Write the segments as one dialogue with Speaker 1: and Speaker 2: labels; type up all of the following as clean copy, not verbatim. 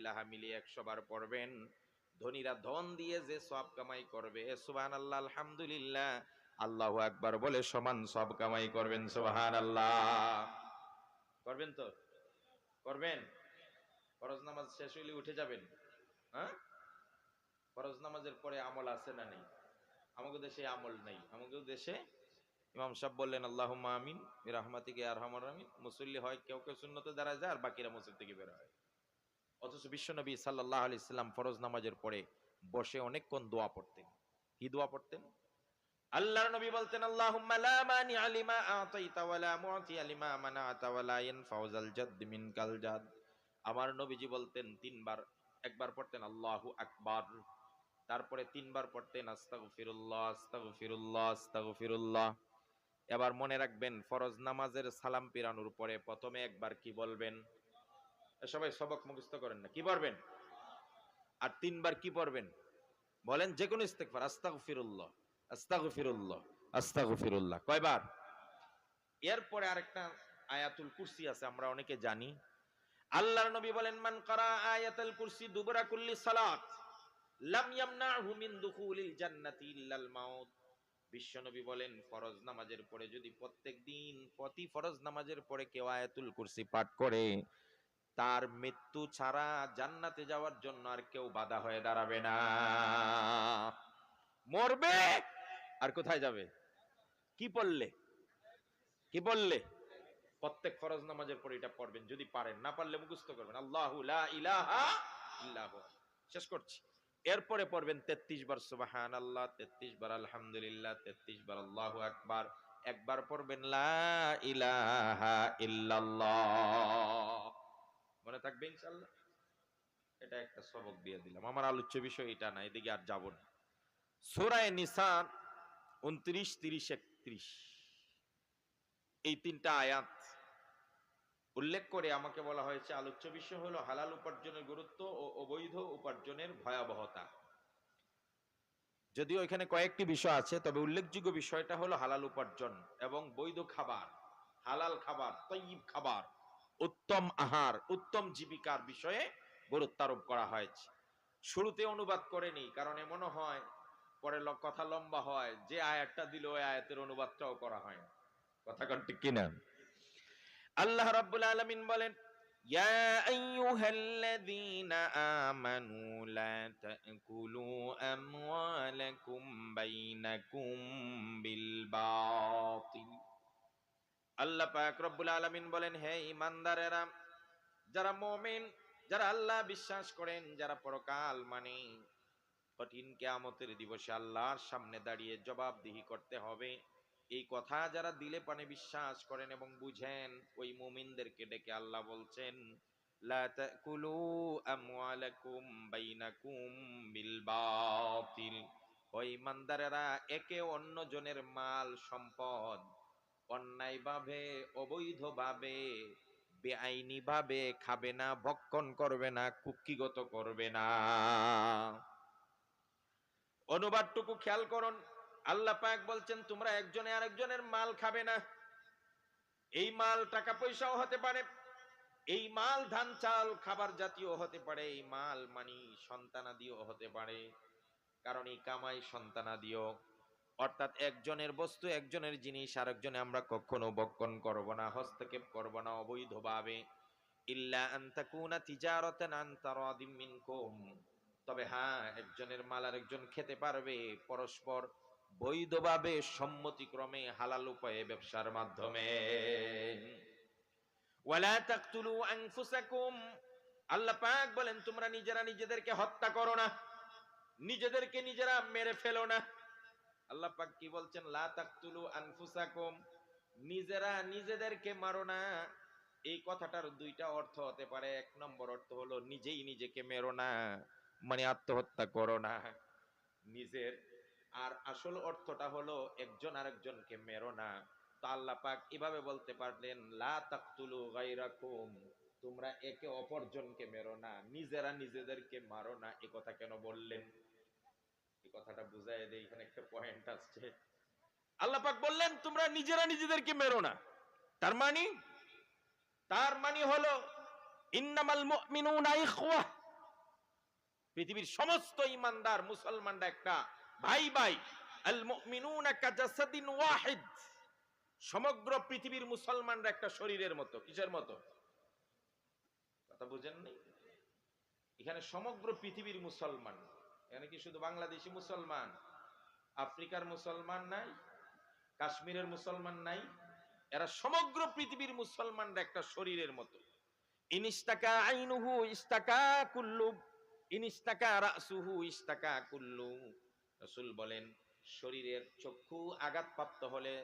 Speaker 1: ইলাহা মিলিয়ে 100 বার পড়বেন, ধনীরা ধন দিয়ে যে সওয়াব কামাই করবে সুবহানাল্লাহ আলহামদুলিল্লাহ আল্লাহু আকবার বলে সমান সওয়াব কামাই করবেন। সুবহানাল্লাহ। করবেন তো? করবেন? ফরজ নামাজ শেষ হইলে উঠে যাবেন? হ্যাঁ? ফরজ নামাজের পরে আমল আছে না নেই? আমাদের দেশে আমল নাই। আমাদের দেশে ইমাম সাহেব বললেন আল্লাহুম্মা আমিন বিরহমাতিকা ইয়া আরহামার রাহিমিন, মুসল্লি হয় কেউ কেউ সুন্নতে দাঁড়ায় যায় আর বাকিরা মসজিদ থেকে বের হয়। অথচ বিশ্বনবী সাল্লাল্লাহু আলাইহি সাল্লাম ফরজ নামাজের পরে বসে অনেকক্ষণ দোয়া পড়তেন। কি দোয়া পড়তেন? আল্লাহর নবী বলতেন আল্লাহুম্মা লা মানিআ লিমা আতাইতা ওয়া লা মু'তিয়া লিমা মানা'তা ওয়া লা ইয়ানফা'ু যাল জাদ্দি মিনকাল জাদ। আমার নবীজি বলতেন তিনবার, একবার পড়তেন আল্লাহু আকবার, তারপরে তিনবার পড়তেন আস্তাগফিরুল্লাহ আস্তাগফিরুল্লাহ আস্তাগফিরুল্লাহ। এবার মনে রাখবেন ফরজ নামাজের সালাম পিরানোর পরে প্রথমে একবার কি বলবেন? সবাই সবক মুখস্থ করেন না, কি পড়বেন? আর তিনবার কি পড়বেন বলেন? যে কোনো ইস্তেগফার, আস্তাগফিরুল্লাহ আস্তাগফিরুল্লাহ আস্তাগফিরুল্লাহ। কয়বার? এরপরে আরেকটা আয়াতুল কুরসি আছে, আমরা অনেকে জানি। আল্লাহর নবী বলেন মান কারা আয়াতুল কুরসি দুবরা কুল্লি সালাত লাম ইয়ামনাহু মিন দুখুলিল জান্নাতি ইল্লাল মাউত। বিশ্বনবী বলেন ফরজ নামাজের পরে যদি প্রত্যেকদিন প্রতি ফরজ নামাজের পরে কেউ আয়াতুল কুরসি পাঠ করে, তার মৃত্যু ছাড়া জান্নাতে যাওয়ার জন্য আর কেউ বাধা হয়ে দাঁড়াবে না। মরবে আর কোথায় যাবে? কি পড়লে? কি বললে? প্রত্যেক ফরজ নামাজের পরে এটা পড়বেন, যদি পারেন, না পারলে মুখস্থ করবেন আল্লাহু লা ইলাহা ইল্লাহু। শেষ করছি। এরপরে পড়বেন 33 বার সুবহানাল্লাহ, 33 বার আলহামদুলিল্লাহ, 33 বার আল্লাহু আকবার, একবার পড়বেন লা ইলাহা ইল্লাল্লাহ। মনে থাকবে ইনশাআল্লাহ? এটা একটা সবক দিয়ে দিলাম। আমার আলোচ্য বিষয় এটা না, এদিকে আর যাব না। সূরা নিসা 29, 30, 31 এই তিনটা আয়াত উল্লেখ করে আমাকে বলা হয়েছে আলোচ্য বিষয় হলো হালাল উপার্জনের গুরুত্ব ও অবৈধ উপার্জনের ভয়াবহতা। যদিও এখানে কয়েকটি বিষয় আছে, তবে উল্লেখযোগ্য বিষয়টা হলো হালাল উপার্জন এবং বৈধ খাবার, হালাল খাবার, তৈয়ব খাবার, উত্তম আহার, উত্তম জীবিকার বিষয়ে গুরুত্ব আরোপ করা হয়েছে। শুরুতে অনুবাদ করেনি, কারণ এমনও হয় পরে কথা লম্বা হয়, যে আয়াতটা দিল ওই আয়াতের অনুবাদটাও করা হয় না। কথা ঠিক কিনা? আল্লাহ রাব্বুল আলামিন বলেন ইয়া আইয়ুহাল্লাযীনা আমানু লা তাকুলু আমওয়ালাকুম বাইনাকুম বিল বাতিল। আল্লাহ পাক রব্বুল আলামিন বলেন হে ঈমানদারেরা, যারা মুমিন, যারা আল্লাহ বিশ্বাস করেন, যারা পরকাল মানে, কঠিন কিয়ামতের দিবসে আল্লাহর সামনে দাঁড়িয়ে জবাবদিহি করতে হবে, এই কথা যারা দিলে পানে বিশ্বাস করেন এবং বুঝেন, ওই মুমিনদেরকে ডেকে আল্লাহ বলছেন লা তাকুলু আমওয়ালাকুম বাইনাকুম বিল বাতিল। ওই ইমানদারেরা একে অন্য জনের মাল সম্পদ অন্যায়ভাবে, অবৈধভাবে, বেআইনি ভাবে খাবে না, ভক্ষণ করবে না, কুক্ষিগত করবে না। অনুবাদটুকু খেয়াল করুন। আল্লাহ পাক বলছেন তোমরা একজনে আরেকজনের মাল খাবে না। এই মাল টাকা পয়সাও হতে পারে, এই মাল ধান চাল খাবার জাতীয় হতে পারে, এই মাল মানি সন্তানাদিও হতে পারে, কারণ এই কামাই সন্তানাদিও। অর্থাৎ একজনের বস্তু, একজনের জিনিস আরেকজনে আমরা কখনো ভক্ষণ করব না, হস্তক্ষেপ করব না অবৈধভাবে। ইল্লা আন তাকুনা তিজারাতান আন তারাদিম মিনকুম। তবে হ্যাঁ, একজনের মাল আরেকজন খেতে পারবে পরস্পর বৈধভাবে, সম্মতিক্রমে, হালাল উপায়ে, ব্যবসার মাধ্যমে। ওয়ালা তাকতুলু আনফুসাকুম। আল্লাহ পাক বলেন তোমরা নিজেরা নিজেদেরকে হত্যা করো না, নিজেদেরকে নিজেরা মেরে ফেলো না। আল্লাহ পাক কি বলছেন? লা তাকতুলু আনফুসাকুম, নিজেরা নিজেদেরকে মারো না। এই কথাটার দুইটা অর্থ হতে পারে। এক নম্বর অর্থ হলো নিজেই নিজেকে মেরো না, মানে আত্মহত্যা করো না নিজের। আর আসল অর্থটা হলো একজন আরেকজনকে মেরো না। তো আল্লাহ পাক এভাবে বলতে পারলেন লা তাকতুলু গায়রাকুম, তোমরা একে অপরজনকে মেরো না, নিজেরা নিজেদেরকে মারো না। এই কথা কেন বললেন? এই কথাটা বুঝায় দেই, এখানে একটা পয়েন্ট আসছে। আল্লাহ পাক বললেন তোমরা নিজেরা নিজেদেরকে মেরো না, তার মানে হলো ইন্নামাল মুমিনুনা ইখওয়া, পৃথিবীর সমস্ত ইমানদার মুসলমানরা একটা ভাই ভাই, আল মুমিনুনা কাজাসাদিন ওয়াহিদ। সমগ্র পৃথিবীর মুসলমানরা একটা শরীরের মতো। কিসের মতো? কথা বুঝেননি? এখানে সমগ্র পৃথিবীর মুসলমান। এখানে কি শুধু বাংলাদেশি মুসলমান, আফ্রিকার মুসলমান নাই, কাশ্মীরের মুসলমান নাই, এরা সমগ্র পৃথিবীর মুসলমানরা একটা শরীরের মতো। ইনিস্তাকা আইনুহু ইস্তাকা কুল্লু, ইনিস্তাকা রাসুহু ইস্তাকা কুল্লু। রাসূল বলেন, শরীরের চক্ষু আঘাতপ্রাপ্ত হলে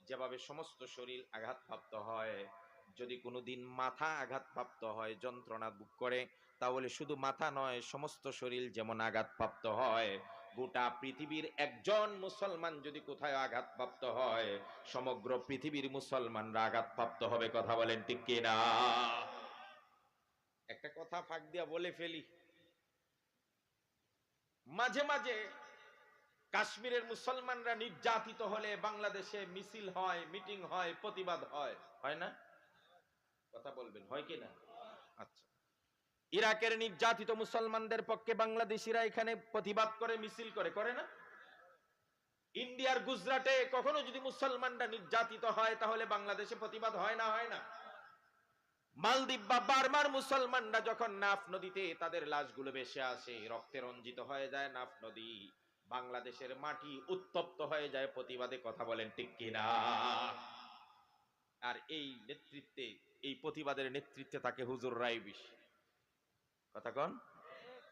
Speaker 1: যেভাবে সমস্ত শরীর আঘাতপ্রাপ্ত হয়, যদি কোনোদিন মাথা আঘাতপ্রাপ্ত হয়, যন্ত্রণা ভোগ করে, তাহলে শুধু মাথা নয়, সমস্ত শরীর যেমন আঘাতপ্রাপ্ত হয়, গোটা পৃথিবীর একজন মুসলমান যদি কোথায় আঘাতপ্রাপ্ত হয়, সমগ্র পৃথিবীর মুসলমানরা আঘাতপ্রাপ্ত হবে। কথা বলেন ঠিক কিনা? একটা কথা ফাঁক দিয়া বলে ফেলি, মাঝে মাঝে কাশ্মীরের মুসলমানরা নির্যাতিত হলে বাংলাদেশে মিছিল হয়, মিটিং হয়, প্রতিবাদ হয়, হয় না? কথা বলবেন, হয় কি না? আচ্ছা, ইরাকের নির্যাতিত মুসলমানদের পক্ষে বাংলাদেশিরা এখানে প্রতিবাদ করে, মিছিল করে, করে না? ইন্ডিয়ার গুজরাটে কখনো যদি মুসলমানরা নির্যাতিত হয়, তাহলে বাংলাদেশে প্রতিবাদ হয় না, হয় না? মালদ্বীপ বা বার্মার মুসলমানরা যখন নাফ নদীতে তাদের লাশগুলো ভেসে আসে, রক্তে রঞ্জিত হয়ে যায় নাফ নদী, বাংলাদেশের মাটি উত্তপ্ত হয়ে যায় প্রতিবাদে। কথা বলেন ঠিক কিনা? আর এই নেতৃত্বে, এই প্রতিবাদের নেতৃত্বে থাকে হুজুর রাইবিশ। কথা কন?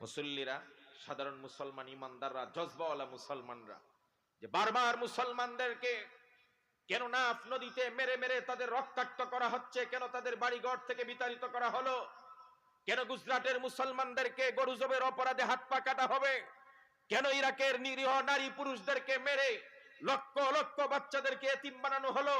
Speaker 1: মুসল্লিরা, সাধারণ মুসলমান ইমানদাররা, জজবাওয়ালা মুসলমানরা, যে বারবার মুসলমানদেরকে কেন নাফ নদীতে মেরে মেরে তাদের রক্তাক্ত করা হচ্ছে, কেন তাদের বাড়িঘর থেকে বিতাড়িত করা হলো, কেন গুজরাটের মুসলমানদেরকে গরু জবের অপরাধে হাত পা কাটা হবে, কেন ইরাকের নিরীহ নারী পুরুষদেরকে মেরে লক্ষ লক্ষ বাচ্চাদেরকে এতিম বানানো হলো,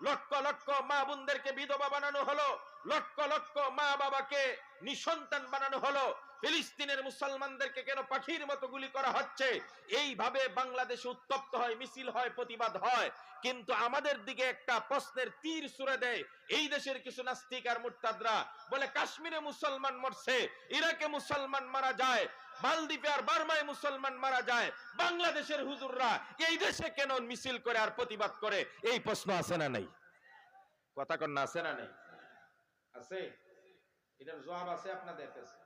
Speaker 1: লক্ষ লক্ষ মা বোনদেরকে বিধবা বানানো হলো, লক্ষ লক্ষ মা বাবাকে নিঃসন্তান বানানো হলো, ফিলিস্তিনের মুসলমানদেরকে কেন পাখির মতো গুলি করা হচ্ছে, এইভাবে বাংলাদেশে উত্তপ্ত হয়, মিছিল হয়, প্রতিবাদ হয়। কিন্তু আমাদের দিকে একটা প্রশ্নের তীর ছুড়ে দেয় এই দেশের কিছু নাস্তিক আর মুরতাদরা, বলে কাশ্মীরে মুসলমান মরছে, ইরাকে মুসলমান মারা যায়, মালদ্বীপে আর বার্মায় মুসলমান মারা যায়, বাংলাদেশের হুজুররা এই দেশে কেন মিছিল করে আর প্রতিবাদ করে? এই প্রশ্ন আছে না নাই? কথা কন না, আছে না নাই? আছে। এটার জবাব আছে আপনাদের কাছে?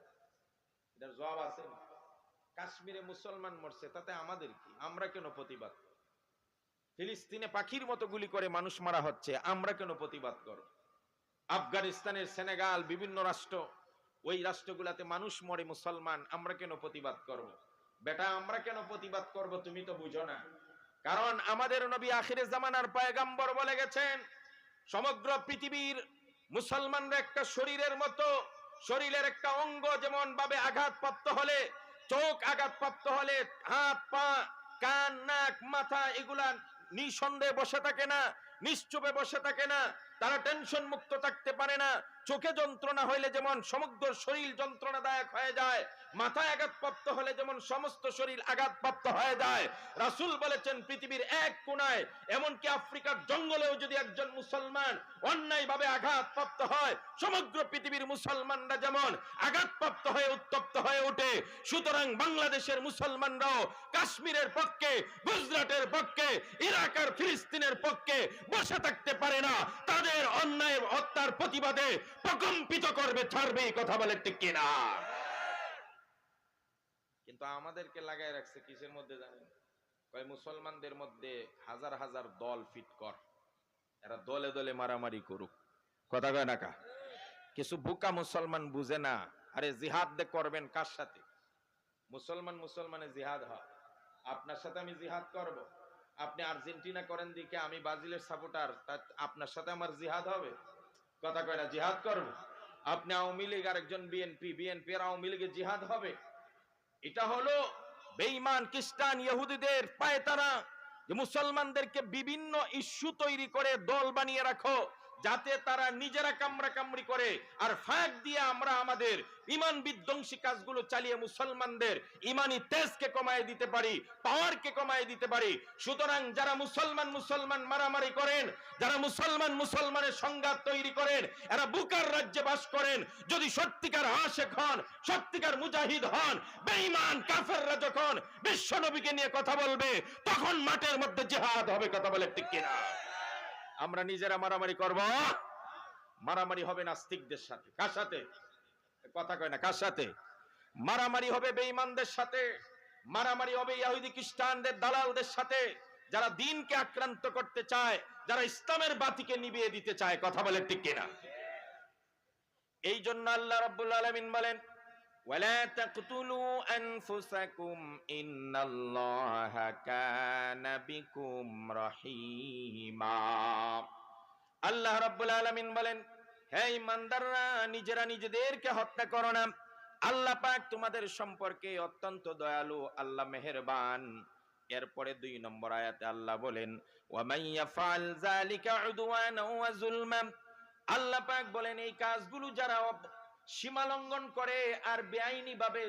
Speaker 1: এটার জবাব আছে? কাশ্মীরে মুসলমান মরছে, তাতে আমাদের কি? আমরা কেন প্রতিবাদ? ফিলিস্তিনে পাখির মতো গুলি করে মানুষ মারা হচ্ছে, আমরা কেন প্রতিবাদ করব? আফগানিস্তানের, সেনেগাল, বিভিন্ন রাষ্ট্র, ওই রাষ্ট্রগুলাতে মানুষ মরে মুসলমান, আমরা কেন প্রতিবাদ করব? বেটা, আমরা কেন প্রতিবাদ করব তুমি তো বুঝো না। কারণ আমাদের নবী আখিরে জামানার পয়গম্বর বলে গেছেন, সমগ্র পৃথিবীর মুসলমানরা একটা শরীরের মতো। শরীরের একটা অঙ্গ যেমন ভাবে আঘাতপ্রাপ্ত হলে, চোখ আঘাতপ্রাপ্ত হলে হাত পা কান নাক মাথা এগুলা নিঃসন্দেহে বসে থাকে না, নিশ্চুপে বসে থাকে না, তারা টেনশন মুক্ত থাকতে পারে না। চোখে যন্ত্রণা হইলে যেমন সমগ্র শরীর যন্ত্রণাদায়ক হয়ে যায়, মাথায় আঘাতপ্রাপ্ত হলে যেমন সমস্ত শরীর আঘাতপ্রাপ্ত হয়ে যায়, রাসূল বলেছেন পৃথিবীর এক কোণায়, এমনকি আফ্রিকার জঙ্গলেও যদি একজন মুসলমান অন্যায়ভাবে আঘাতপ্রাপ্ত হয়, সমগ্র পৃথিবীর মুসলমানরা যেমন আঘাতপ্রাপ্ত হয়ে উত্তপ্ত হয়ে ওঠে, সুতরাং বাংলাদেশের মুসলমানরাও কাশ্মীরের পক্ষে, গুজরাটের পক্ষে, ইরাক আর ফিলিস্তিনের পক্ষে বসে থাকতে পারে না। তাদের অন্যায় হত্যার প্রতিবাদে প্রকম্পিত করবে, ছাড়বে। কথা বলে ঠিক কিনা? কিন্তু আমাদেরকে লাগাই রাখছে কিসের মধ্যে জানেন? কয় মুসলমানদের মধ্যে হাজার হাজার দল ফিট কর, এরা দলে দলে মারামারি করুক। কথা কয় না কা? কিছু বোকা মুসলমান বুঝে না, আরে জিহাদ দে করবেন কার সাথে? মুসলমান মুসলমানে জিহাদ হয়। আপনার সাথে আমি জিহাদ করব? আপনি আর্জেন্টিনা করেন দিকে, আমি ব্রাজিলের সাপোর্টার, আপনার সাথে আমার জিহাদ হবে? কথা কয় না, জিহাদ করব। আপনি আওয়ামী লীগ আর একজন বিএনপি, বিএনপি আর আওয়ামী লীগের জিহাদ হবে? এটা হলো বেঈমান খ্রিস্টান ইহুদিদের পায়তারা, যে মুসলমানদেরকে বিভিন্ন ইস্যু তৈরি করে দল বানিয়ে রাখো, যাতে তারা নিজেরা কামড়াকামড়ি করে আর ফাঁক দিয়ে আমরা আমাদের ইমান বিধ্বংসী কাজগুলো চালিয়ে মুসলমানদের ইমানি তেজকে কমায় দিতে পারি, পাওয়ারকে কমায় দিতে পারি। সুতরাং যারা মুসলমান মারামারি করেন, যারা মুসলমানের সংঘাত তৈরি করেন, এরা বুকার রাজ্যে বাস করেন। যদি সত্যিকার আশেক হন, সত্যিকার মুজাহিদ হন, বেঈমান কাফেররা যখন বিশ্ব নবীকে নিয়ে কথা বলবে, তখন মাঠের মধ্যে জিহাদ হবে। কথা বলে ঠিক কিনা? আমরা নিজেরা মারামারি করব, মারামারি হবে নাস্তিকদের সাথে। কার সাথে? কথা কয় না, কার সাথে? মারামারি হবে বেঈমানদের সাথে, মারামারি হবে ইহুদি খ্রিস্টানদের দালালদের সাথে, যারা দ্বীনকে আক্রান্ত করতে চায়, যারা ইসলামের বাতিকে নিভিয়ে দিতে চায়। কথা বলে ঠিক কিনা? এই জন্য আল্লাহ রাব্বুল আলামিন বলেন, ওয়ালা তাকতুলু আনফুসাকুম ইন্নাল্লাহা কানা বিকুম রহিমা। আল্লাহ রাব্বুল আলামিন বলেন, হে ঈমানদাররা, নিজেরা নিজেদেরকে হত্যা করো না। আল্লাহ পাক তোমাদের সম্পর্কে অত্যন্ত দয়ালু, আল্লাহ মেহেরবান। এরপরে 2 নম্বর আয়াতে আল্লাহ বলেন, ওয়া মাইয়াফআল যালিকা উদওয়ানা ওয়া যুলমা। আল্লাহ পাক বলেন, এই কাজগুলো যারা সীমা লঙ্ঘন করে আর বেআইনি ভাবে